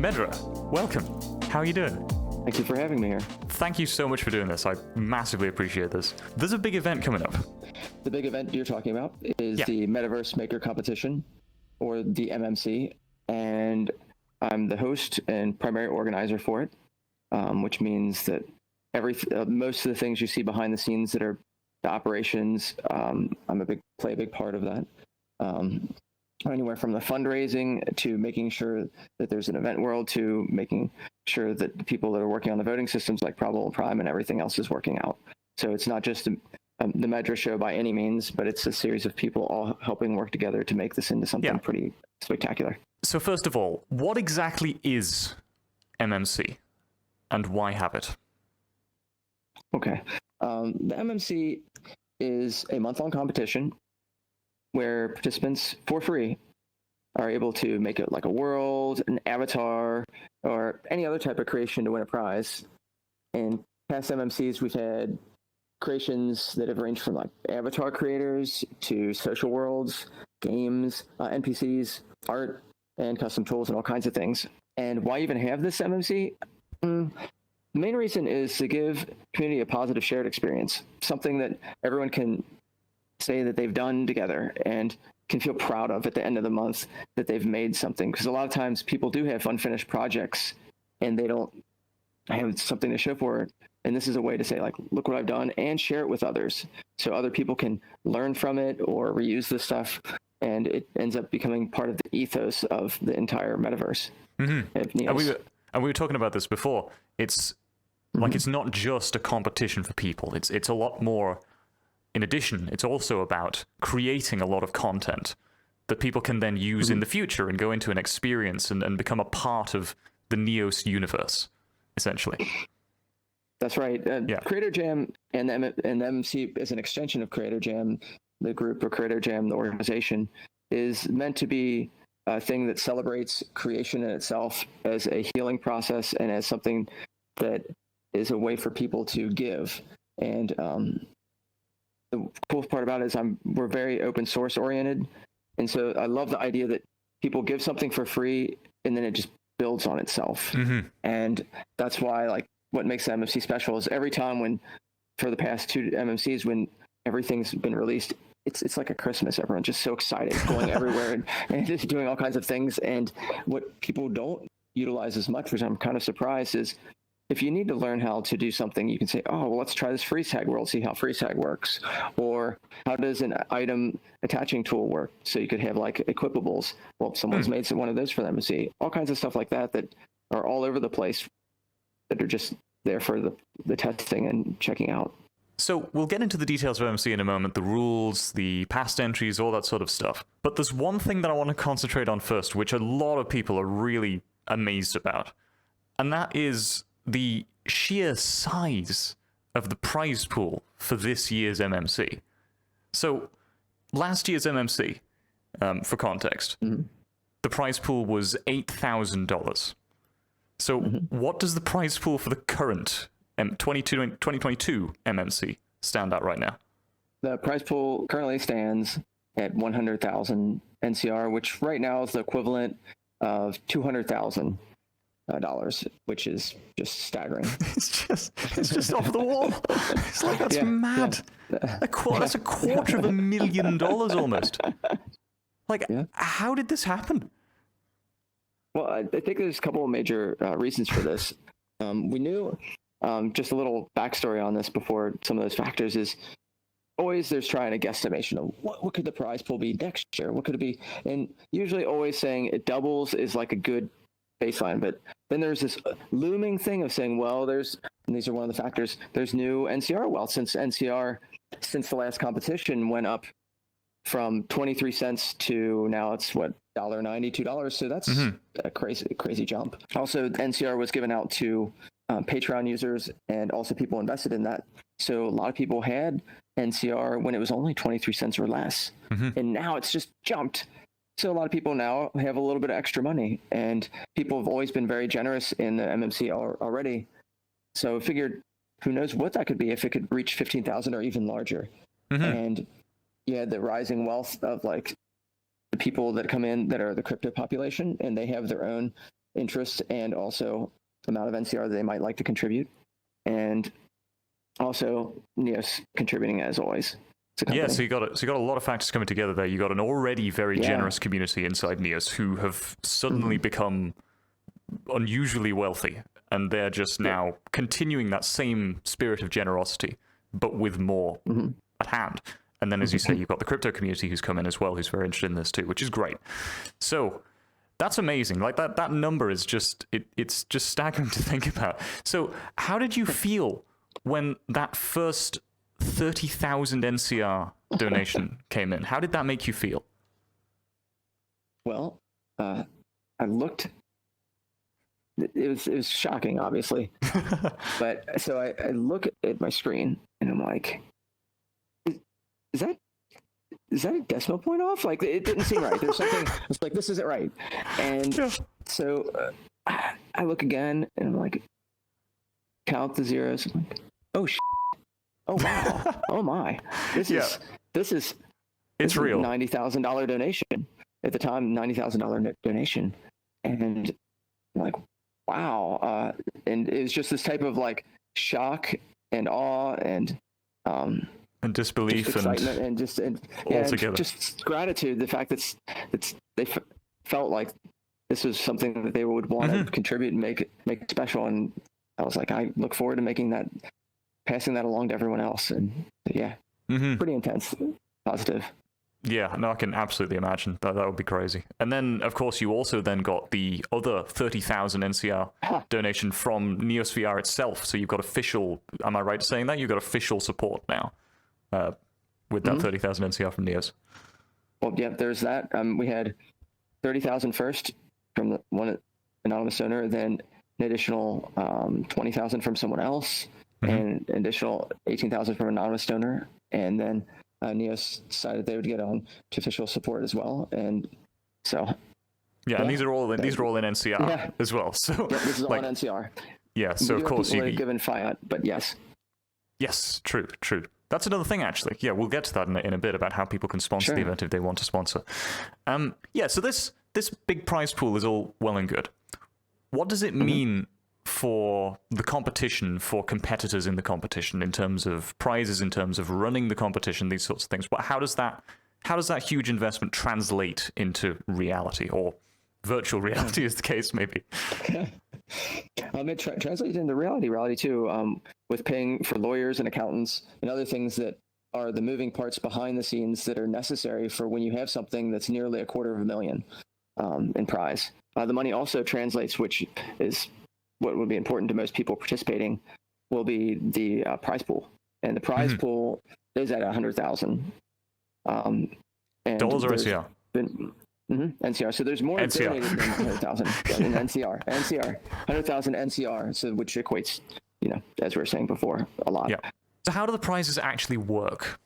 Medra, welcome. How are you doing? Thank you for having me here. Thank you so much for doing this. I massively appreciate this. There's a big event coming up. The big event you're talking about is the Metaverse Maker Competition, or the MMC, and I'm the host and primary organizer for it, which means that most of the things you see behind the scenes that are the operations, play a big part of that. Anywhere from the fundraising to making sure that there's an event world to making sure that the people that are working on the voting systems like Probable Prime and everything else is working out. So it's not just the Medra show by any means, but it's a series of people all helping work together to make this into something pretty spectacular. So first of all, what exactly is MMC and why have it? Okay. The MMC is a month-long competition where participants, for free, are able to make it like a world, an avatar, or any other type of creation to win a prize. In past MMCs, we've had creations that have ranged from like avatar creators to social worlds, games, NPCs, art, and custom tools, and all kinds of things. And why even have this MMC? The main reason is to give community a positive shared experience, something that everyone can say that they've done together and can feel proud of at the end of the month that they've made something. Because a lot of times people do have unfinished projects and they don't have something to show for it. And this is a way to say, like, look what I've done, and share it with others so other people can learn from it or reuse this stuff. And it ends up becoming part of the ethos of the entire metaverse. Mm-hmm. And we were talking about this before. It's like, it's not just a competition for people. It's a lot more. In addition, it's also about creating a lot of content that people can then use in the future and go into an experience and become a part of the Neos universe, essentially. That's right. Creator Jam and the MMC is an extension of Creator Jam, the group, or Creator Jam, the organization, is meant to be a thing that celebrates creation in itself as a healing process and as something that is a way for people to give. And the cool part about it is we're very open source oriented. And so I love the idea that people give something for free and then it just builds on itself. Mm-hmm. And that's why, like, what makes the MMC special is every time for the past 2 MMCs, when everything's been released, it's like a Christmas. Everyone's just so excited, going everywhere and just doing all kinds of things. And what people don't utilize as much, which I'm kind of surprised, is if you need to learn how to do something, you can say, oh, well, let's try this freeze tag world, see how freeze tag works. Or how does an item attaching tool work? So you could have like equipables. Well, someone's made one of those for them to see. All kinds of stuff like that are all over the place that are just there for the testing and checking out. So we'll get into the details of MMC in a moment, the rules, the past entries, all that sort of stuff. But there's one thing that I want to concentrate on first, which a lot of people are really amazed about. And that is the sheer size of the prize pool for this year's MMC. So last year's MMC, for context, the prize pool was $8,000. So what does the prize pool for the current 2022 MMC stand at right now? The prize pool currently stands at 100,000 NCR, which right now is the equivalent of $200,000. Which is just staggering. It's just off the wall. It's like, that's mad. Yeah. That's $250,000 almost. Like, how did this happen? Well, I think there's a couple of major reasons for this. We knew, just a little backstory on this before some of those factors is, always there's trying a guesstimation of what could the prize pool be next year? What could it be? And usually always saying it doubles is like a good baseline, but then there's this looming thing of saying, well, and these are one of the factors, there's new NCR wealth since the last competition went up from 23 cents to now it's what, $1.90, $2. So that's a crazy jump. Also, NCR was given out to Patreon users and also people invested in that. So a lot of people had NCR when it was only 23 cents or less. And now it's just jumped. So a lot of people now have a little bit of extra money, and people have always been very generous in the MMC already. So I figured, who knows what that could be if it could reach 15,000 or even larger. And you had the rising wealth of like the people that come in that are the crypto population, and they have their own interest and also amount of NCR that they might like to contribute, and also Neos contributing as always. Yeah, so you got a lot of factors coming together there. You got an already very generous community inside Neos who have suddenly become unusually wealthy, and they're just now continuing that same spirit of generosity, but with more at hand. And then, as you say, you've got the crypto community who's come in as well, who's very interested in this too, which is great. So that's amazing. Like that number is just it's just staggering to think about. So how did you feel when that first 30,000 NCR donation came in? How did that make you feel? Well, I looked. It was shocking, obviously. But so I look at my screen and I'm like, is that a decimal point off? Like, it didn't seem right. There's something. It's like, this isn't right. And so I look again and I'm like, count the zeros. I'm like, oh shit. Oh wow! Oh my! This is real. $90,000 donation at the time. $90,000 donation, and I'm like, wow! And it was just this type of like shock and awe and disbelief just excitement and just just gratitude. The fact that they felt like this was something that they would want to contribute and make it special. And I was like, I look forward to passing that along to everyone else. And pretty intense, positive. Yeah, no, I can absolutely imagine that would be crazy. And then, of course, you also then got the other 30,000 NCR donation from Neos VR itself. So you've got official, am I right in saying that? You've got official support now with that 30,000 NCR from Neos. Well, yeah, there's that. We had 30,000 first from the one anonymous donor, then an additional 20,000 from someone else, and an additional 18,000 from an anonymous donor, and then Neos decided they would get on to official support as well, and so and these are all in NCR as well. So this is all in NCR. Yeah, so of course you given fiat, but yes, true. That's another thing, actually. Yeah, we'll get to that in a bit about how people can sponsor the event if they want to sponsor. So this big prize pool is all well and good. What does it mean for the competition, for competitors in the competition, in terms of prizes, in terms of running the competition, these sorts of things? But how does that huge investment translate into reality, or virtual reality, is the case, maybe? It translates into reality too, with paying for lawyers and accountants and other things that are the moving parts behind the scenes that are necessary for when you have something that's nearly $250,000 in prize. The money also translates, which is what would be important to most people participating, will be the prize pool, and the prize pool is at 100,000. Dollars or NCR? NCR. So there's more donated than 100,000 in NCR. 100,000 NCR, so which equates, as we were saying before, a lot. Yeah. So how do the prizes actually work?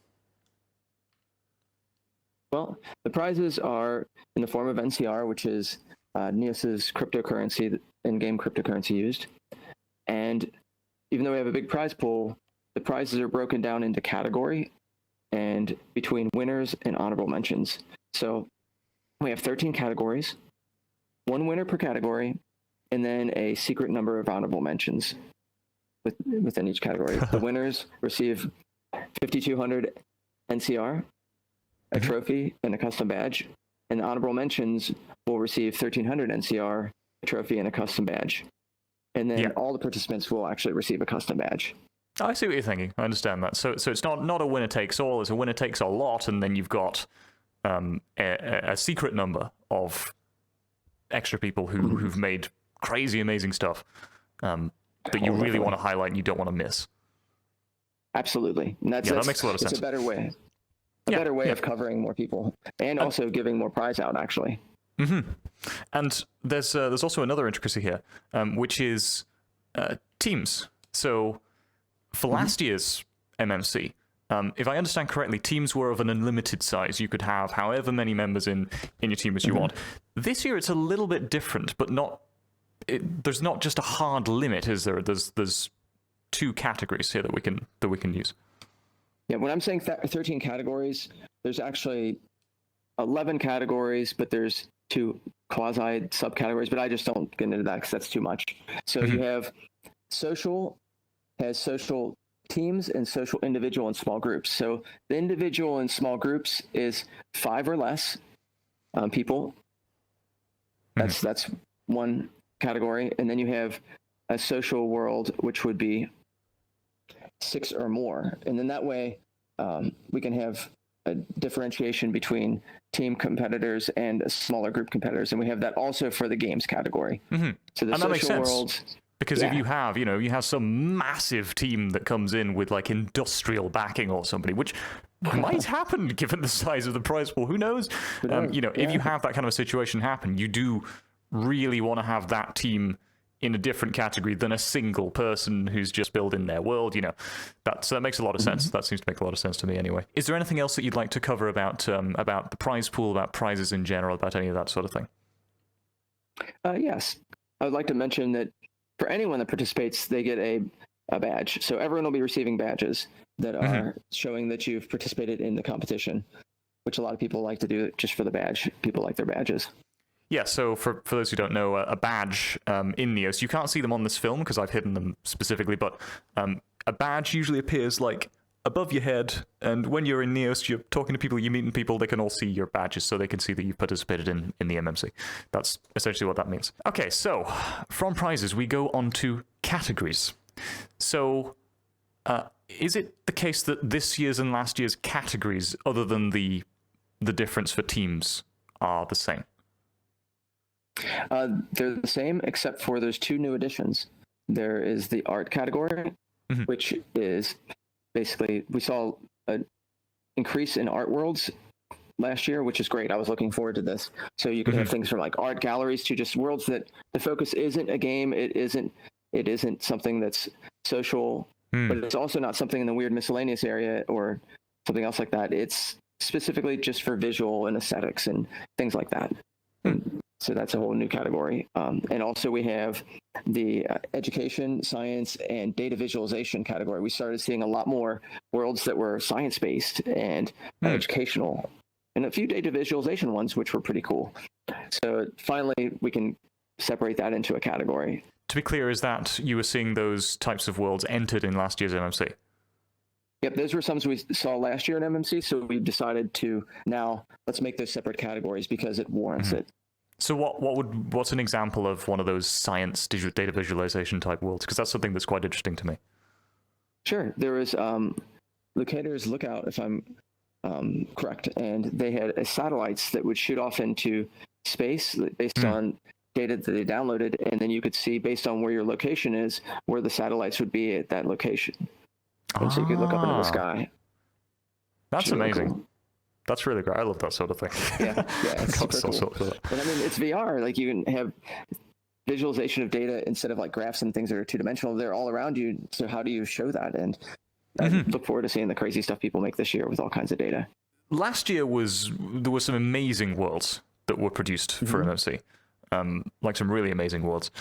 Well, the prizes are in the form of NCR, which is Neos's cryptocurrency, in-game cryptocurrency used. And even though we have a big prize pool, the prizes are broken down into category and between winners and honorable mentions. So we have 13 categories, one winner per category, and then a secret number of honorable mentions within each category. The winners receive 5,200 NCR, a trophy, and a custom badge. And the honorable mentions will receive 1,300 NCR, a trophy, and a custom badge. And then all the participants will actually receive a custom badge. I see what you're thinking. I understand that. So it's not a winner takes all. It's a winner takes a lot, and then you've got a secret number of extra people who've made crazy, amazing stuff that you really want to highlight and you don't want to miss. Absolutely. And that makes a lot of sense. It's a better way. Better way of covering more people and also giving more prize out, actually. And there's also another intricacy here, which is teams. So for last year's MMC, if I understand correctly, teams were of an unlimited size. You could have however many members in your team as you want. This year it's a little bit different, but there's not just a hard limit, is there? There's two categories here that we can use. Yeah, when I'm saying 13 categories, there's actually 11 categories, but there's 2 quasi subcategories, but I just don't get into that because that's too much. So you have social, has social teams and social individual and small groups. So the individual and small groups is 5 or less people. That's one category. And then you have a social world, which would be 6 or more. And then that way we can have a differentiation between team competitors and smaller group competitors. And we have that also for the games category. So the social worlds. Because if you have some massive team that comes in with like industrial backing or somebody, which might happen given the size of the prize pool, who knows? If you have that kind of a situation happen, you do really want to have that team in a different category than a single person who's just building their world. That makes a lot of sense. That seems to make a lot of sense to me anyway. Is there anything else that you'd like to cover about the prize pool, about prizes in general, about any of that sort of thing? Yes. I would like to mention that for anyone that participates, they get a badge. So everyone will be receiving badges that are showing that you've participated in the competition, which a lot of people like to do just for the badge. People like their badges. Yeah, so for those who don't know, a badge in Neos, you can't see them on this film because I've hidden them specifically, but a badge usually appears like above your head, and when you're in Neos, you're talking to people, you're meeting people, they can all see your badges, so they can see that you've participated in the MMC. That's essentially what that means. Okay, so from prizes, we go on to categories. So is it the case that this year's and last year's categories, other than the difference for teams, are the same? They're the same, except for there's 2 new additions. There is the art category, which is basically, we saw an increase in art worlds last year, which is great. I was looking forward to this. So you can have things from like art galleries to just worlds that the focus isn't a game. It isn't something that's social, but it's also not something in the weird miscellaneous area or something else like that. It's specifically just for visual and aesthetics and things like that. So that's a whole new category. And also we have the education, science, and data visualization category. We started seeing a lot more worlds that were science-based and educational, and a few data visualization ones, which were pretty cool. So finally, we can separate that into a category. To be clear, is that you were seeing those types of worlds entered in last year's MMC? Yep, those were some we saw last year in MMC, so we decided to now let's make those separate categories because it warrants it. So what's an example of one of those science data visualization type worlds? Because that's something that's quite interesting to me. Sure. There was Locator's Lookout, if I'm correct, and they had satellites that would shoot off into space based on data that they downloaded, and then you could see, based on where your location is, where the satellites would be at that location. And so you could look up into the sky. That's amazing. Really cool. That's really great. I love that sort of thing. Yeah, it's super cool. But I mean, it's VR. Like, you can have visualization of data instead of like graphs and things that are 2-dimensional. They're all around you. So how do you show that? And I look forward to seeing the crazy stuff people make this year with all kinds of data. Last year there were some amazing worlds that were produced for MMC. Like some really amazing worlds.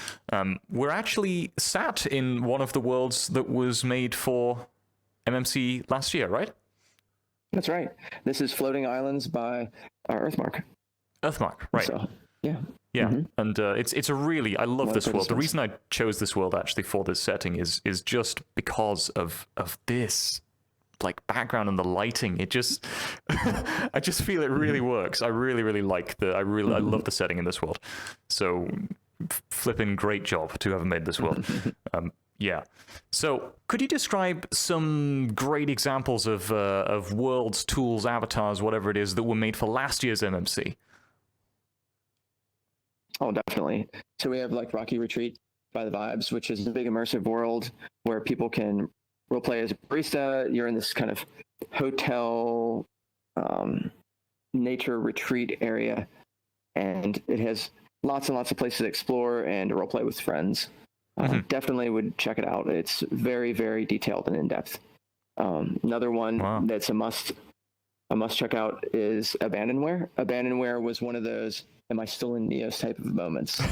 We're actually sat in one of the worlds that was made for MMC last year, right? That's right. This is Floating Islands by Earthmark. Earthmark, right. So, yeah. Yeah, and it's a really, I love this world. The reason I chose this world actually for this setting is just because of this like background and the lighting. It just, I just feel it really works. I really like I love the setting in this world. So flipping great job to have made this world. Yeah. So could you describe some great examples of worlds, tools, avatars, whatever it is that were made for last year's MMC? Oh, definitely. So we have like Rocky Retreat by the Vibes, which is a big immersive world where people can roleplay as a barista. You're in this kind of hotel, nature retreat area, and it has lots and lots of places to explore and to roleplay with friends. Definitely would check it out. It's very, very detailed and in-depth. Another one that's a must check out is Abandonware. Abandonware was one of those am I still in Neos type of moments.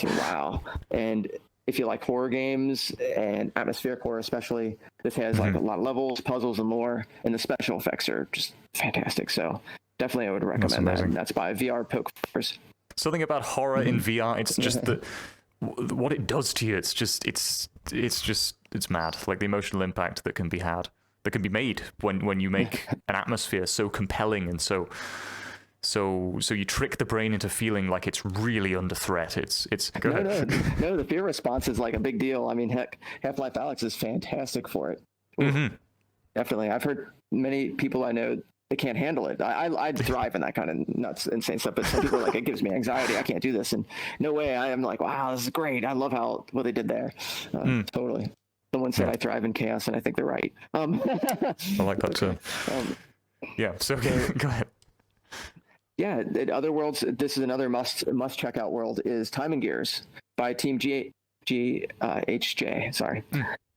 Wow. And if you like horror games and atmospheric horror especially, this has like a lot of levels, puzzles, and lore, and the special effects are just fantastic. So definitely I would recommend that. And that's by VR Pokeforce. Something about horror in VR. It's just what it does to you. It's mad. Like the emotional impact that can be made when you make an atmosphere so compelling and so you trick the brain into feeling like it's really under threat. No, the fear response is like a big deal. I mean, heck, Half-Life Alyx is fantastic for it. Definitely. I've heard many people I know, they can't handle it. I thrive in that kind of nuts, insane stuff, but some people are like, it gives me anxiety. I can't do this. And no way. I am like, wow, this is great. I love what they did there. Totally. Someone said I thrive in chaos, and I think they're right. I like that too. So go ahead. Yeah, other worlds. This is another must check out world is Time and Gears by Team GHJ. Sorry,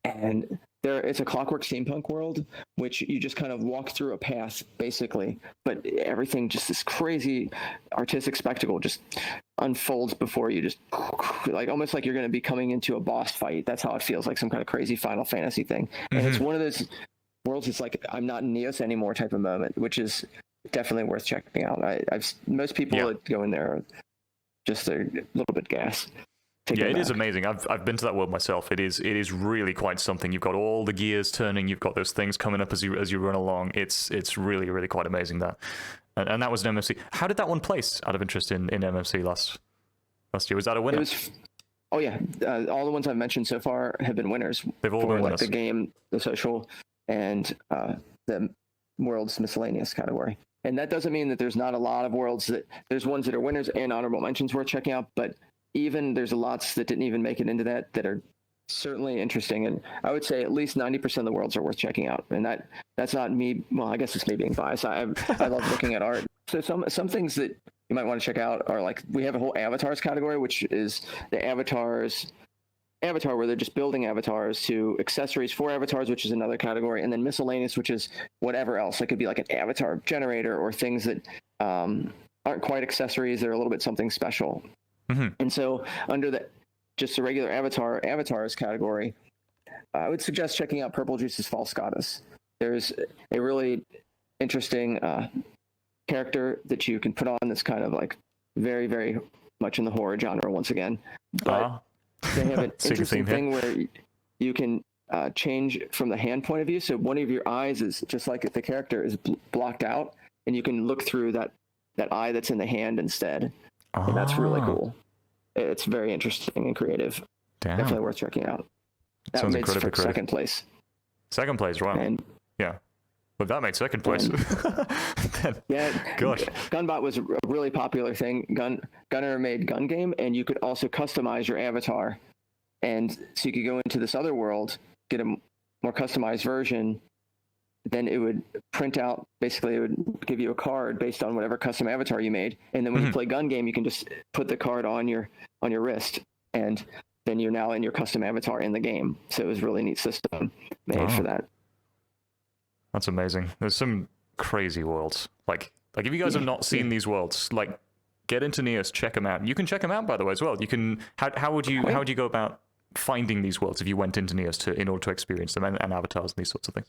and it's a clockwork steampunk world, which you just kind of walk through a path basically, but everything just this crazy artistic spectacle just unfolds before you, just like almost like you're going to be coming into a boss fight. That's how it feels, like some kind of crazy Final Fantasy thing. And it's one of those worlds. It's like I'm not in Neos anymore type of moment, which is definitely worth checking out. Most people that go in there are just a little bit gas. It is amazing. I've been to that world myself. It is really quite something. You've got all the gears turning. You've got those things coming up as you run along. It's really, really quite amazing that. And that was an MMC. How did that one place out of interest in MMC last year? Was that a winner? All the ones I've mentioned so far have been winners. They've all been winners. The game, the social, and the world's miscellaneous category. And that doesn't mean that there's not a lot of worlds there's ones that are winners and honorable mentions worth checking out, but even there's lots that didn't even make it into that are certainly interesting. And I would say at least 90% of the worlds are worth checking out. And that's not me. Well, I guess it's me being biased. I love looking at art. So some things that you might want to check out are like, we have a whole avatars category, which is the avatar where they're just building avatars, to accessories for avatars, which is another category, and then miscellaneous, which is whatever else. It could be like an avatar generator or things that aren't quite accessories. They're a little bit something special. And so under just the regular avatars category, I would suggest checking out Purple Juice's False Goddess. There's a really interesting character that you can put on that's kind of like very, very much in the horror genre once again. But they have an interesting thing where you can change from the hand point of view. So one of your eyes is just like if the character is blocked out, and you can look through that eye that's in the hand instead. And that's really cool. It's very interesting and creative. Damn. Definitely worth checking out. That sounds made incredibly creative. Second place. Second place, wow. And, but that made second place. Gosh. Gunbot was a really popular thing. Gunner made Gun Game, and you could also customize your avatar. And so you could go into this other world, get a more customized version. Then it would print out, basically it would give you a card based on whatever custom avatar you made. And then when you play Gun Game, you can just put the card on your wrist, and then you're now in your custom avatar in the game. So it was a really neat system made for that. That's amazing. There's some crazy worlds. Like if you guys have not seen these worlds, like get into Neos, check them out. You can check them out, by the way, as well. You can. How would you go about finding these worlds if you went into Neos in order to experience them and avatars and these sorts of things?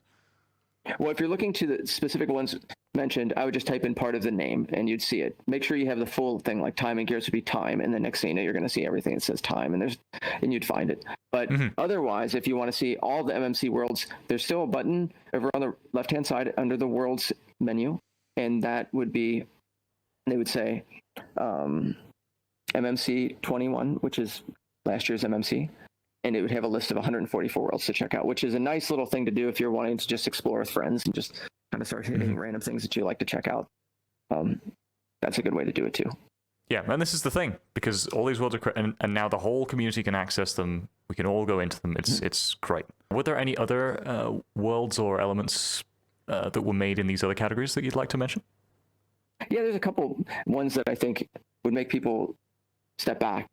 Well, if you're looking to the specific ones mentioned, I would just type in part of the name and you'd see it. Make sure you have the full thing, like Time and Gears would be time, and the next thing you know, you're going to see everything that says time, and you'd find it. But otherwise, if you want to see all the MMC worlds, there's still a button over on the left-hand side under the worlds menu, and that would be, they would say MMC 21, which is last year's MMC. And it would have a list of 144 worlds to check out, which is a nice little thing to do if you're wanting to just explore with friends and just kind of start hitting random things that you like to check out. That's a good way to do it too. Yeah, and this is the thing, because all these worlds are and now the whole community can access them. We can all go into them. It's great. Were there any other worlds or elements that were made in these other categories that you'd like to mention? Yeah, there's a couple ones that I think would make people step back.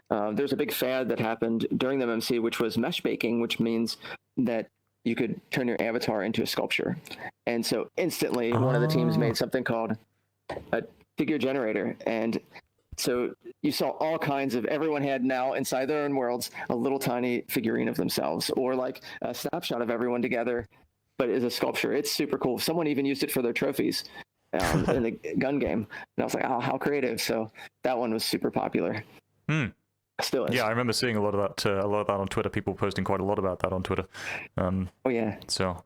There's a big fad that happened during the MMC, which was mesh baking, which means that you could turn your avatar into a sculpture. And so instantly, one of the teams made something called a figure generator. And so you saw all kinds of, everyone had now inside their own worlds a little tiny figurine of themselves, or like a snapshot of everyone together, but as a sculpture. It's super cool. Someone even used it for their trophies. in the gun game. And I was like, oh, how creative. So that one was super popular. Still is. Yeah, I remember seeing a lot of that on Twitter. People posting quite a lot about that on Twitter. Oh yeah. So,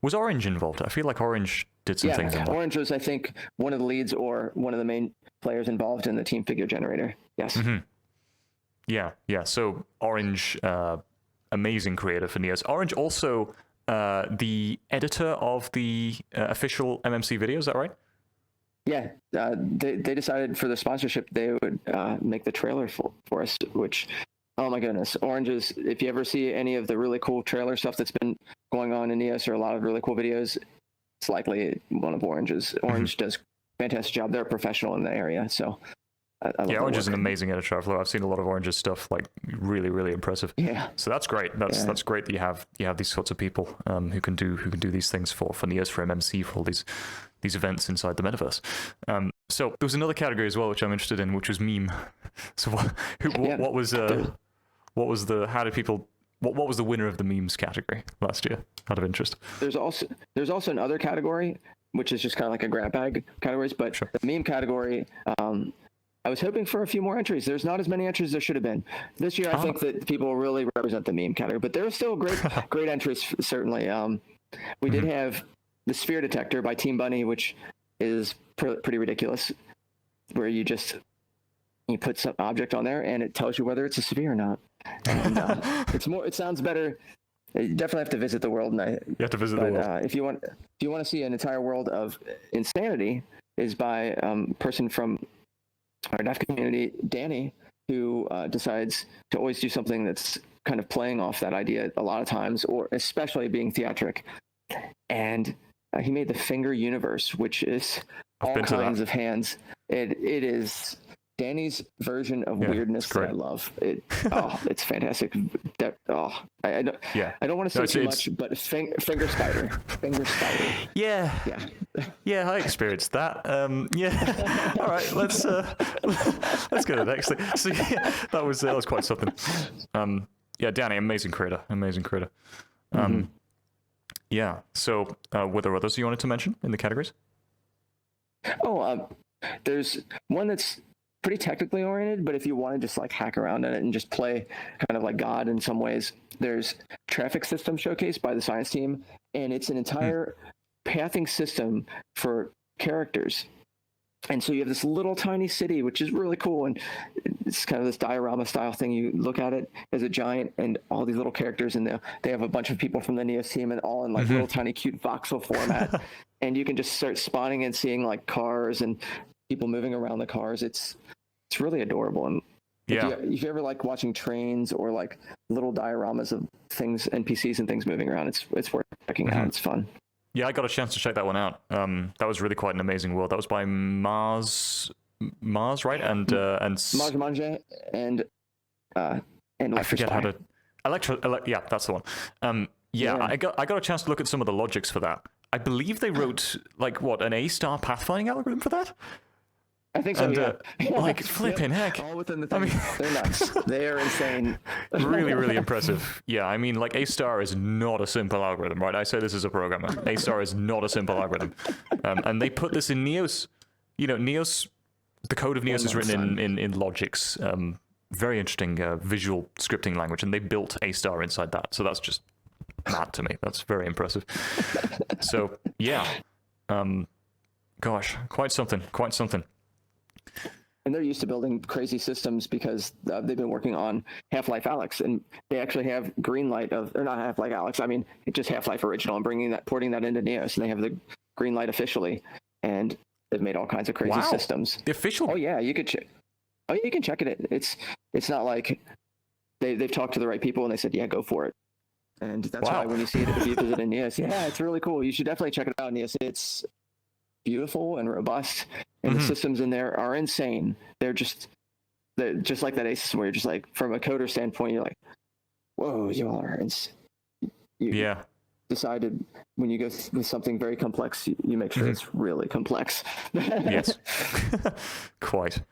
was Orange involved? I feel like Orange did some things. Orange was, I think, one of the leads or one of the main players involved in the team figure generator. Yes. Yeah. So Orange, amazing creator for Neos. Orange also the editor of the official MMC video. Is that right? Yeah, they decided for the sponsorship they would make the trailer for us, which, oh my goodness, Oranges, if you ever see any of the really cool trailer stuff that's been going on in EOS or a lot of really cool videos, it's likely one of Orange's. Orange does a fantastic job. They're a professional in the area, so I love Orange is an amazing editor. I've seen a lot of Orange's stuff, like really, really impressive. Yeah. So that's great. That's great that you have these sorts of people who can do these things for Neos, for MMC, for all these events inside the metaverse. So there was another category as well which I'm interested in, which was meme. So what was the winner of the memes category last year, out of interest? There's also another category which is just kind of like a grab bag categories, but sure. The meme category, I was hoping for a few more entries. There's not as many entries as there should have been. This year, I think that people really represent the meme category, but there are still great entries, certainly. We did have the Sphere Detector by Team Bunny, which is pretty ridiculous, where you put some object on there and it tells you whether it's a sphere or not. And it sounds better. You definitely have to visit the world. You have to visit the world. If you want to see an entire world of insanity, is by person from our deaf community, Danny, who decides to always do something that's kind of playing off that idea a lot of times, or especially being theatric. And he made the Finger Universe, which is all kinds of hands. It is Danny's version of weirdness that I love. It's fantastic. I don't want to say too much, but finger spider. Yeah, I experienced that. All right, let's go to the next thing. So that was quite something. Danny, amazing creator. Yeah. So were there others you wanted to mention in the categories? There's one that's pretty technically oriented, but if you want to just like hack around in it and just play kind of like God in some ways, there's Traffic System Showcase by the science team, and it's an entire pathing system for characters. And so you have this little tiny city, which is really cool, and it's kind of this diorama style thing. You look at it as a giant and all these little characters, and they have a bunch of people from the Neos team and all in like little tiny cute voxel format. And you can just start spotting and seeing like cars and people moving around the cars. It's really adorable. And if you ever like watching trains or like little dioramas of things, NPCs and things moving around, it's worth checking out. It's fun. Yeah, I got a chance to check that one out. That was really quite an amazing world. That was by Mars, right? And Mars Mange and I forget how to yeah, that's the one. I got a chance to look at some of the logics for that. I believe they wrote an A-star pathfinding algorithm for that. I think so. And, flipping heck. All within the thing. They're nuts. They are insane. Really, really impressive. Yeah, I mean, A-star is not a simple algorithm, right? I say this as a programmer. A-star is not a simple algorithm. And they put this in Neos. Neos, the code of Neos is written in Logic's very interesting visual scripting language, and they built A-star inside that. So that's just mad to me. That's very impressive. So, yeah. Gosh, quite something. And they're used to building crazy systems because they've been working on Half-Life Alyx, and they actually have green light or not Half-Life Alyx. I mean, it's just Half-Life Original, and porting that into Neos, and they have the green light officially, and they've made all kinds of crazy systems. The official? Oh yeah, you could check. Oh, you can check it. It's not like they've talked to the right people and they said, yeah, go for it. And that's why when you see it, if you visit in Neos, it's really cool. You should definitely check it out in Neos. It's beautiful and robust, and the systems in there are insane. They're just like that A system where you're just like, from a coder standpoint, you're like, whoa, you are. You decided when you go with something very complex, you make sure it's really complex. Yes. Quite.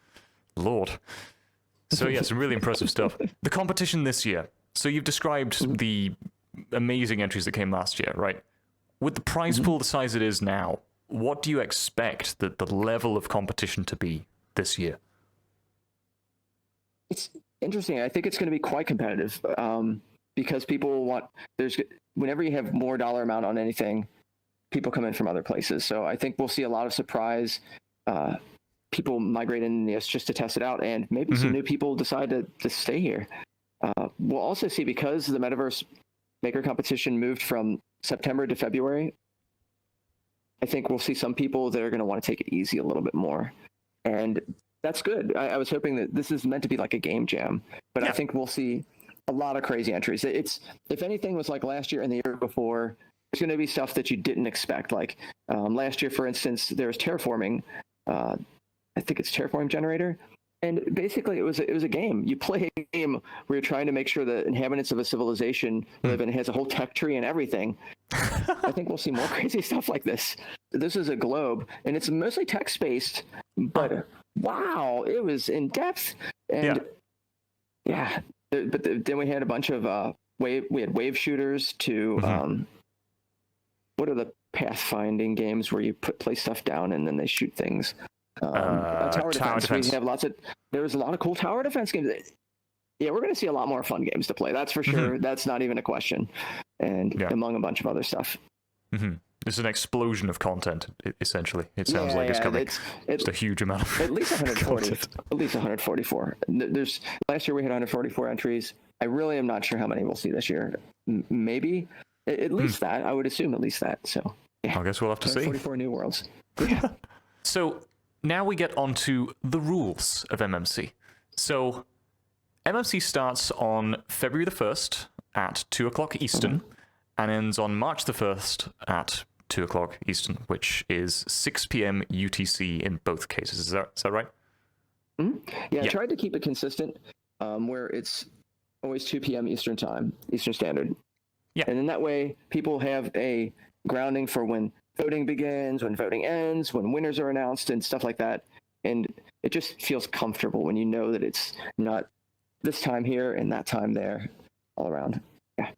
Lord. So yeah, some really impressive stuff. The competition this year. So you've described the amazing entries that came last year, right? With the prize pool the size it is now, what do you expect the level of competition to be this year? It's interesting. I think it's going to be quite competitive because people whenever you have more dollar amount on anything, people come in from other places. So I think we'll see a lot of surprise people migrate in this just to test it out, and maybe some new people decide to stay here. We'll also see, because the Metaverse Maker competition moved from September to February, I think we'll see some people that are going to want to take it easy a little bit more. And that's good. I was hoping that this is meant to be like a game jam, but I think we'll see a lot of crazy entries. It's, if anything was like last year and the year before, there's going to be stuff that you didn't expect. Like last year, for instance, there was terraforming. I think it's Terraform Generator. And basically, it was a game. You play a game where you're trying to make sure the inhabitants of a civilization live in. It has a whole tech tree and everything. I think we'll see more crazy stuff like this. This is a globe, and it's mostly text-based, but wow, it was in depth. And but then we had a bunch of wave shooters to what are the pathfinding games where you place stuff down and then they shoot things? Tower defense. We have there's a lot of cool tower defense games. Yeah, we're going to see a lot more fun games to play. That's for sure. That's not even a question. And among a bunch of other stuff. It's an explosion of content, essentially. It sounds like it's coming. It's a huge amount of at least 140. At least 144. Last year we had 144 entries. I really am not sure how many we'll see this year. Maybe at least that. I would assume at least that. So I guess we'll have to see. 44 new worlds. So now we get onto the rules of MMC. So MMC starts on February the 1st at 2 o'clock Eastern and ends on March the 1st at 2 o'clock Eastern, which is 6 p.m. UTC in both cases. Is that right? Yeah, I tried to keep it consistent where it's always 2 p.m. Eastern time, Eastern Standard. Yeah. And then that way people have a grounding for when voting begins, when voting ends, when winners are announced and stuff like that. And it just feels comfortable when you know that it's not this time here and that time there all around.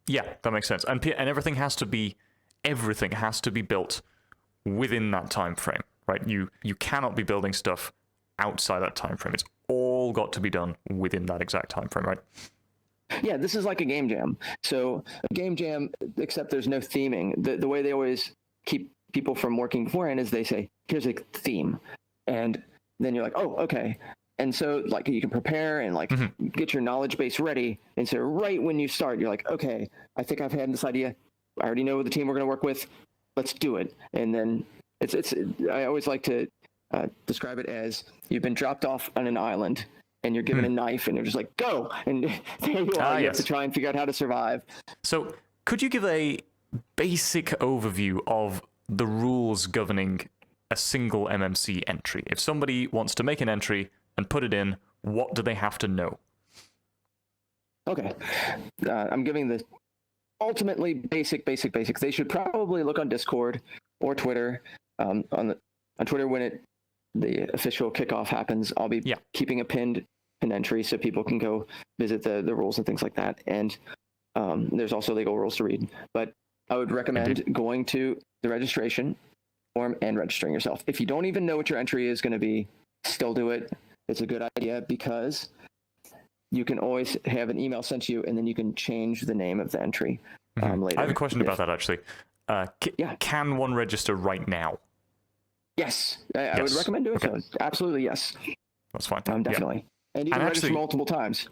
Yeah, that makes sense. And everything has to be built within that time frame, right? You cannot be building stuff outside that time frame. It's all got to be done within that exact time frame, right? Yeah, this is like a game jam. So a game jam, except there's no theming. The way they always keep people from working beforehand is they say, here's a theme. And then you're like, oh, okay. And so like you can prepare and like get your knowledge base ready. And so right when you start, you're like, okay, I think I've had this idea. I already know the team we're going to work with. Let's do it. And then I always like to describe it as you've been dropped off on an island and you're given a knife and you're just like, go. And there you are. You have to try and figure out how to survive. So could you give a basic overview of the rules governing a single MMC entry? If somebody wants to make an entry and put it in, what do they have to know? Okay. I'm giving the ultimately basic. They should probably look on Discord or Twitter. On Twitter, when the official kickoff happens, I'll be keeping a pinned entry so people can go visit the rules and things like that. And there's also legal rules to read. But I would recommend going to the registration form and registering yourself. If you don't even know what your entry is going to be, still do it. It's a good idea because you can always have an email sent to you and then you can change the name of the entry later. I have a question about that, actually. Can one register right now? Yes. I would recommend doing so. Absolutely, yes. That's fine. Definitely. And you can register multiple times.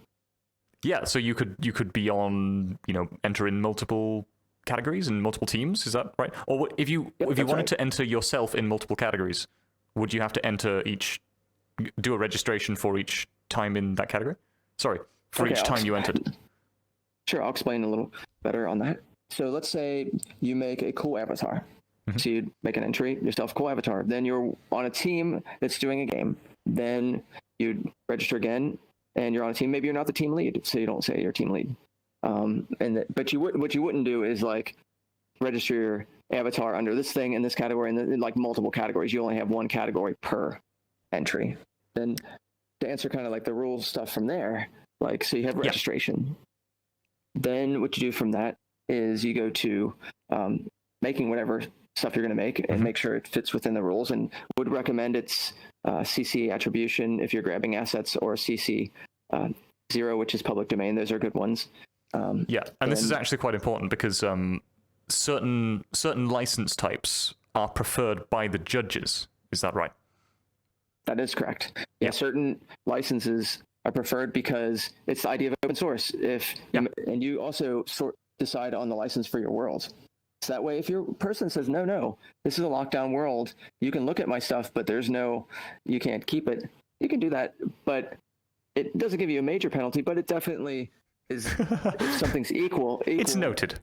Yeah, so you could be on, enter in multiple categories and multiple teams, is that right? Or if you wanted to enter yourself in multiple categories, would you have to do a registration for each time in that category? Sorry, for each time you entered. Sure, I'll explain a little better on that. So let's say you make a cool avatar. So you make an entry, yourself, cool avatar. Then you're on a team that's doing a game. Then you register again, and you're on a team. Maybe you're not the team lead, so you don't say you're team lead. But what you wouldn't do is like register your avatar under this thing in this category and then in like multiple categories. You only have one category per entry. Then to answer kind of like the rules stuff from there, like so you have registration. Then what you do from that is you go to making whatever stuff you're going to make and make sure it fits within the rules, and would recommend it's CC attribution if you're grabbing assets, or CC 0, which is public domain. Those are good ones. And this is actually quite important because certain license types are preferred by the judges. Is that right? That is correct. Yeah, certain licenses are preferred because it's the idea of open source. And you also decide on the license for your world. So that way, if your person says, no, this is a lockdown world, you can look at my stuff, but you can't keep it. You can do that, but it doesn't give you a major penalty, but it definitely is, if something's equal. It's noted.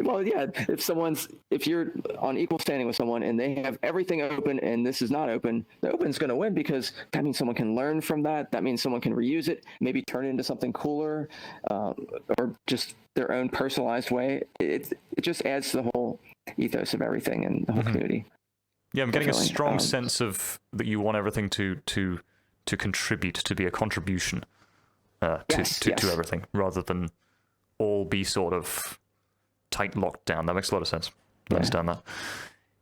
Well, yeah, if you're on equal standing with someone and they have everything open and this is not open, the open's going to win, because that means someone can learn from that. That means someone can reuse it, maybe turn it into something cooler, or just their own personalized way. It just adds to the whole ethos of everything and the whole community. Yeah, I'm getting a strong sense of that you want everything to contribute, to be a contribution to everything, rather than all be sort of tight locked down. That makes a lot of sense. I understand that.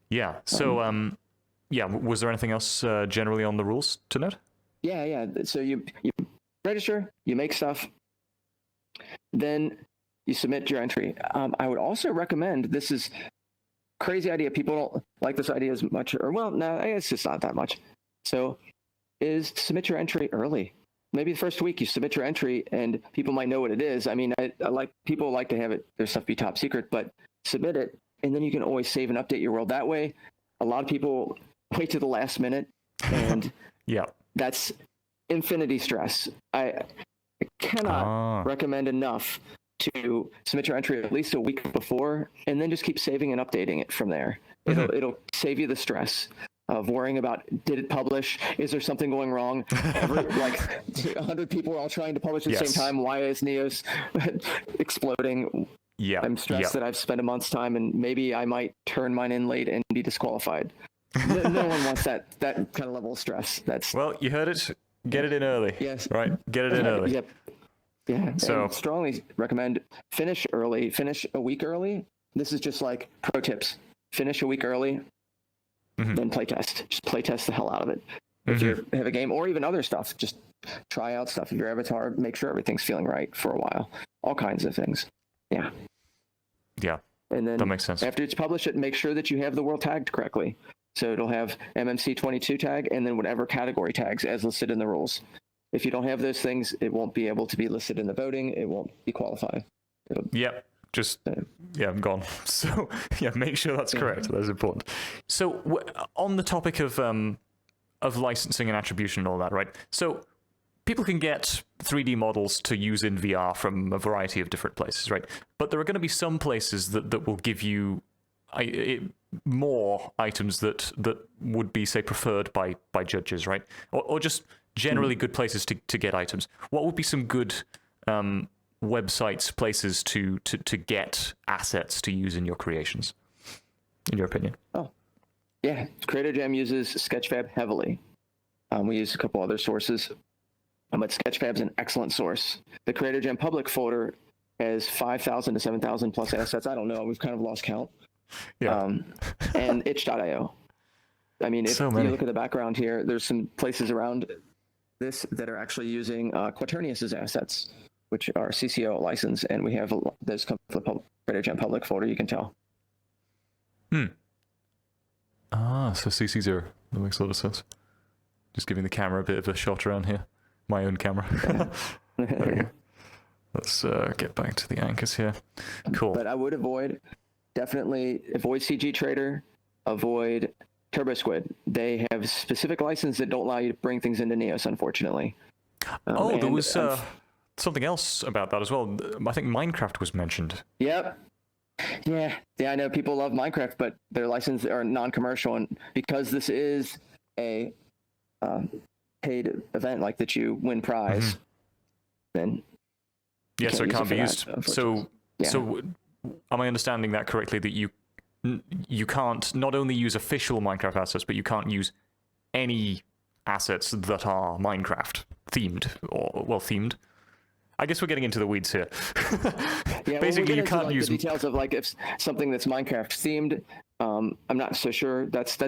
Yeah. So, was there anything else generally on the rules to note? Yeah. So you register, you make stuff, then you submit your entry. I would also recommend, this is crazy idea. People don't like this idea as much, or well, no, it's just not that much. So, is submit your entry early. Maybe the first week you submit your entry and people might know what it is. I mean, people like to have their stuff be top secret, but submit it, and then you can always save and update your world. That way, a lot of people wait to the last minute, and that's infinity stress. I cannot recommend enough to submit your entry at least a week before, and then just keep saving and updating it from there. It'll save you the stress of worrying about, did it publish? Is there something going wrong? 100 people are all trying to publish at the same time. Why is Neos exploding? Yeah, I'm stressed that I've spent a month's time and maybe I might turn mine in late and be disqualified. No one wants that kind of level of stress. Well, you heard it. Get it in early. Yes. Right. Get it in early. Yep. Yeah. So strongly recommend finish early. Finish a week early. This is just like pro tips. Finish a week early. Then play test. Just play test the hell out of it. If you have a game or even other stuff, just try out stuff. If your avatar, make sure everything's feeling right for a while. All kinds of things. Yeah. And then that makes sense. After it's published, make sure that you have the world tagged correctly. So it'll have MMC22 tag and then whatever category tags as listed in the rules. If you don't have those things, it won't be able to be listed in the voting. It won't be qualified. I'm gone. So make sure that's correct. That's important. So on the topic of licensing and attribution and all that, right? So people can get 3D models to use in VR from a variety of different places, right? But there are going to be some places that will give you more items that would be, say, preferred by judges, right? Or just generally good places to get items. What would be some good websites, places to get assets to use in your creations, in your opinion? Oh, yeah. Creator Jam uses Sketchfab heavily. We use a couple other sources, but Sketchfab's an excellent source. The Creator Jam public folder has 5,000 to 7,000 plus assets. I don't know. We've kind of lost count. And itch.io. I mean, if you look at the background here, there's some places around this that are actually using Quaternius's assets, which are CCO license, and we have those come from the Creator Jam public folder, you can tell. So CC0. That makes a lot of sense. Just giving the camera a bit of a shot around here. My own camera. There we go. Let's get back to the anchors here. Cool. But I would definitely avoid CG Trader, avoid TurboSquid. They have specific licenses that don't allow you to bring things into Neos, unfortunately. There was something else about that as well. I think Minecraft was mentioned. Yep. Yeah, I know people love Minecraft, but their licenses are non-commercial, and because this is a paid event, like that you win prize, then so it can't be used. So am I understanding that correctly, that you can't not only use official Minecraft assets, but you can't use any assets that are Minecraft themed or themed? I guess we're getting into the weeds here. Yeah, basically you can't use the details of like if something that's Minecraft themed. I'm not so sure. That's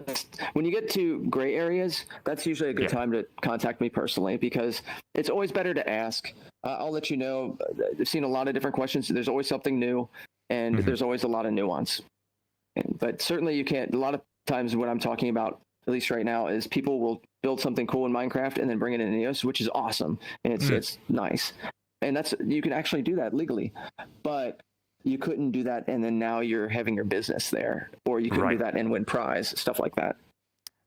when you get to gray areas, that's usually a good time to contact me personally, because it's always better to ask. I'll let you know. I've seen a lot of different questions. There's always something new, and there's always a lot of nuance. But certainly you can't. A lot of times what I'm talking about, at least right now, is people will build something cool in Minecraft and then bring it in Neos, which is awesome, and it's nice, and you can actually do that legally, but you couldn't do that and then now you're having your business there, or you couldn't do that and win prize, stuff like that.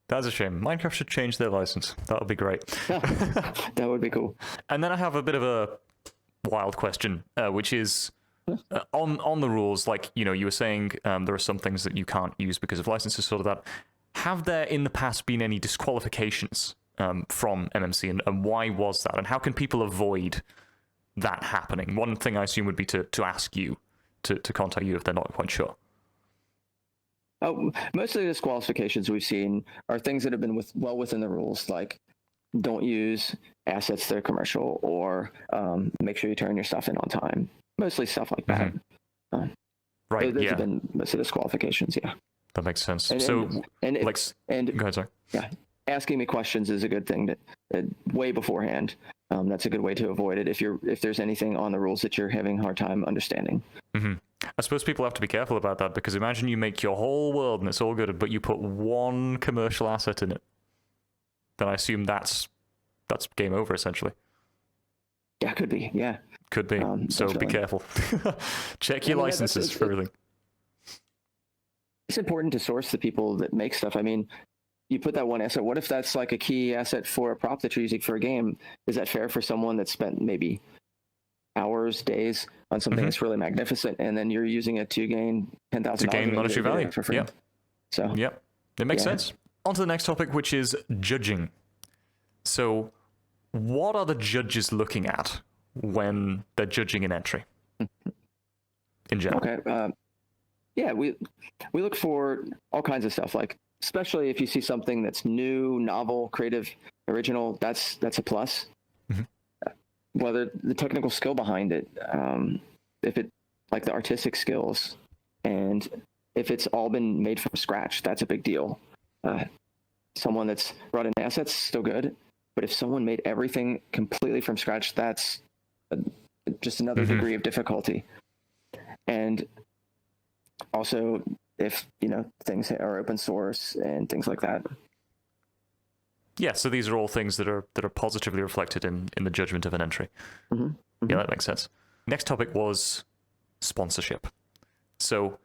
That's a shame. Minecraft should change their license. That would be great. That would be cool. And then I have a bit of a wild question, which is on the rules. Like, you were saying there are some things that you can't use because of licenses, sort of that. Have there in the past been any disqualifications from MMC, and why was that? And how can people avoid that happening? One thing I assume would be to ask you, to contact you if they're not quite sure. Oh, most of the disqualifications we've seen are things that have been well within the rules, like don't use assets that are commercial, or make sure you turn your stuff in on time. Mostly stuff like that. Right. Those have been most of the disqualifications. Yeah. That makes sense. And go ahead, sorry. Yeah, asking me questions is a good thing way beforehand. That's a good way to avoid it if there's anything on the rules that you're having a hard time understanding. I suppose people have to be careful about that, because imagine you make your whole world and it's all good, but you put one commercial asset in it. Then I assume that's game over, essentially. Yeah, could be. Yeah. Could be. So definitely. Be careful. Check your licenses for everything. It's important to source the people that make stuff. I mean, you put that one asset. What if that's like a key asset for a prop that you're using for a game? Is that fair for someone that spent maybe hours, days on something that's really magnificent, and then you're using it to gain $10,000 to gain monetary value for free? Yep. So it makes sense. On to the next topic, which is judging. So, what are the judges looking at when they're judging an entry? In general. Okay. We look for all kinds of stuff, like especially if you see something that's new, novel, creative, original. That's a plus. Whether the technical skill behind it, if it like the artistic skills, and if it's all been made from scratch, that's a big deal. Someone that's brought in assets, still good, but if someone made everything completely from scratch, that's just another degree of difficulty. And also, if things are open source and things like that. Yeah, so these are all things that are positively reflected in the judgment of an entry. Yeah, that makes sense. Next topic was sponsorship. So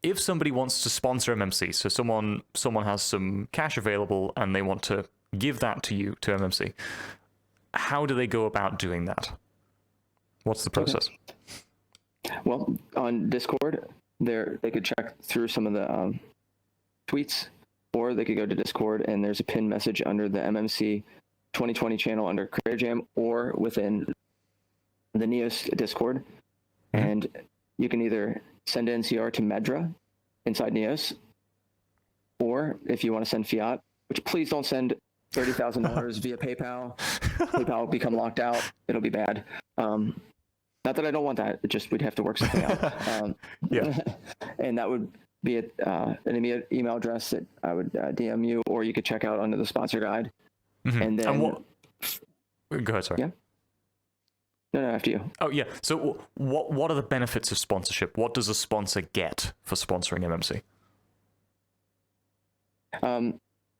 if somebody wants to sponsor MMC, so someone has some cash available and they want to give that to you, to MMC, how do they go about doing that? What's the process? Okay. Well, on Discord, they could check through some of the tweets, or they could go to Discord and there's a pinned message under the MMC 2020 channel under Creator Jam, or within the Neos Discord. And you can either send NCR to Medra inside Neos, or if you want to send fiat, which please don't send $30,000 via PayPal. PayPal will become locked out. It'll be bad. Not that I don't want that. It just we'd have to work something out. And that would be an email address that I would DM you, or you could check out under the sponsor guide. And then go ahead, sorry. Yeah. No, after you. Oh yeah. So what are the benefits of sponsorship? What does a sponsor get for sponsoring MMC?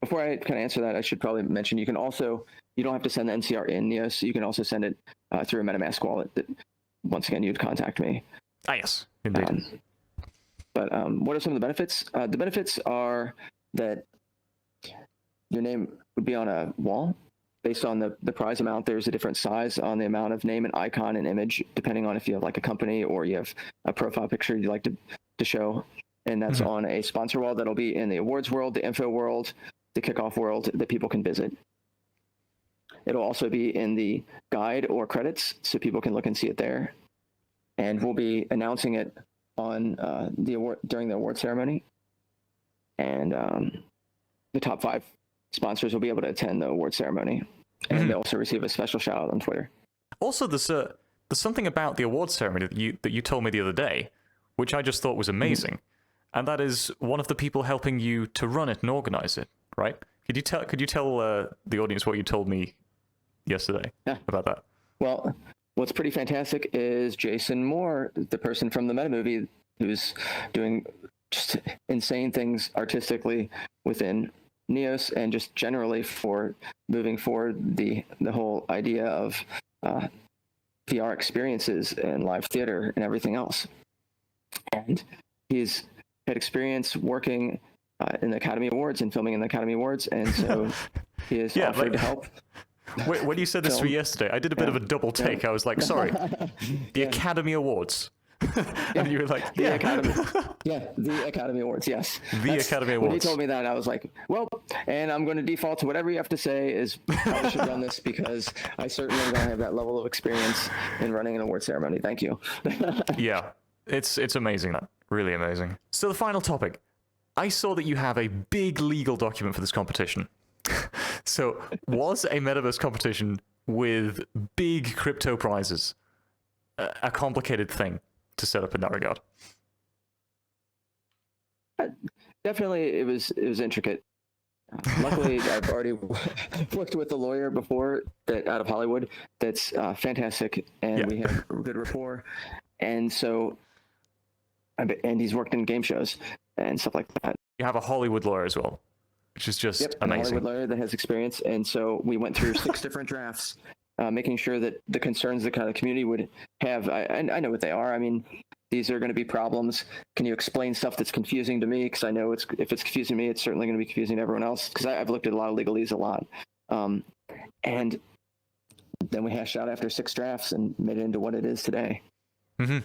Before I can answer that, I should probably mention you don't have to send the NCR in Neos. You can also send it through a MetaMask wallet. That, once again, you'd contact me. Ah, yes, indeed. But what are some of the benefits? The benefits are that your name would be on a wall. Based on the prize amount, there's a different size on the amount of name and icon and image, depending on if you have like a company or you have a profile picture you'd like to show. And that's on a sponsor wall that'll be in the awards world, the info world, the kickoff world that people can visit. It'll also be in the guide or credits, so people can look and see it there. And we'll be announcing it on during the award ceremony. And the top 5 sponsors will be able to attend the award ceremony, and they also receive a special shout out on Twitter. Also, there's there's something about the awards ceremony that you told me the other day, which I just thought was amazing, and that is one of the people helping you to run it and organize it, right? Could you tell the audience what you told me yesterday about that? Well, what's pretty fantastic is Jason Moore, the person from the Meta movie, who's doing just insane things artistically within Neos and just generally for moving forward the whole idea of VR experiences and live theater and everything else. And he's had experience working in the Academy Awards and filming in the Academy Awards, and so he is offered to help. Wait, when you said this to me yesterday, I did a bit of a double take. I was like, sorry, the Academy Awards. And you were like, the Academy. Yeah, the Academy Awards, yes. Academy Awards. When he told me that, I was like, well, and I'm going to default to whatever you have to say is I should run this because I certainly don't have that level of experience in running an award ceremony. Thank you. Yeah, it's amazing, that. Really amazing. So the final topic. I saw that you have a big legal document for this competition. So, was a Metaverse competition with big crypto prizes a complicated thing to set up in that regard? Definitely, it was intricate. Luckily, I've already worked with a lawyer before out of Hollywood that's fantastic, and we have a good rapport. And so, and he's worked in game shows and stuff like that. You have a Hollywood lawyer as well, which is just amazing. A Hollywood lawyer that has experience, and so we went through 6 different drafts, making sure that the concerns the kind of community would have, I know what they are. I mean, these are going to be problems. Can you explain stuff that's confusing to me? Because I know if it's confusing to me, it's certainly going to be confusing to everyone else. Because I've looked at a lot of legalese a lot, and then we hashed out after 6 drafts and made it into what it is today. Mm-hmm.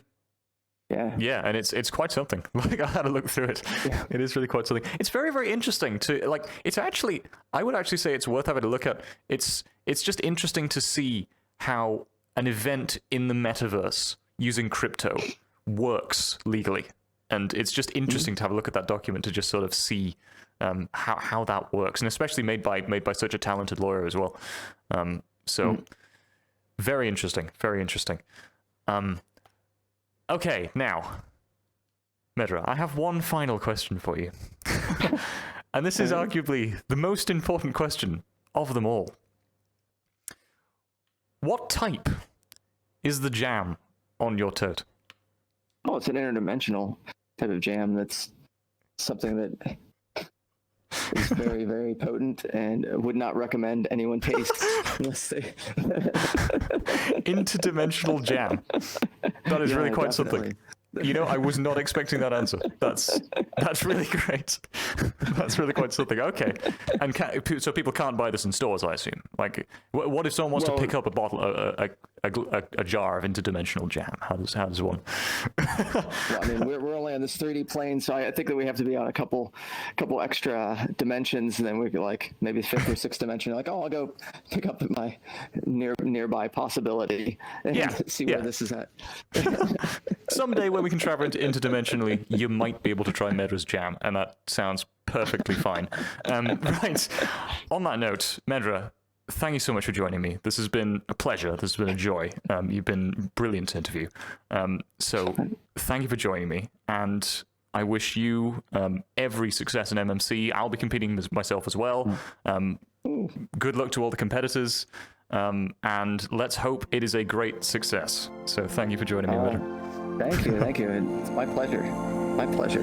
Yeah, and it's quite something. Like, I had to look through it. Yeah. It is really quite something. It's very, very interesting to, like, it's actually, I would actually say it's worth having a look at. It's just interesting to see how an event in the metaverse using crypto works legally. And it's just interesting to have a look at that document to just sort of see how that works, and especially made by such a talented lawyer as well. Very interesting, very interesting. Okay, now, Medra, I have one final question for you. And this is arguably the most important question of them all. What type is the jam on your tote? Oh, it's an interdimensional type of jam that's something that is very, very potent and would not recommend anyone taste unless they... Interdimensional jam. That is really quite something. You know, I was not expecting that answer. That's really great. That's really quite something. Okay, and so people can't buy this in stores, I assume. Like, what if someone wants to pick up a bottle, a jar of interdimensional jam? How does one? Well, I mean, we're only on this 3D plane, so I think that we have to be on a couple extra dimensions, and then we could, like, maybe 5th or 6th dimension. Like, oh, I'll go pick up my nearby possibility and see where this is at. Someday when we can travel interdimensionally, you might be able to try Medra's jam, and that sounds perfectly fine. Right. On that note, Medra, thank you so much for joining me. This has been a pleasure. This has been a joy. You've been brilliant to interview. So thank you for joining me, and I wish you every success in MMC. I'll be competing myself as well. Good luck to all the competitors, and let's hope it is a great success. So thank you for joining me, Medra. Thank you. It's my pleasure. My pleasure.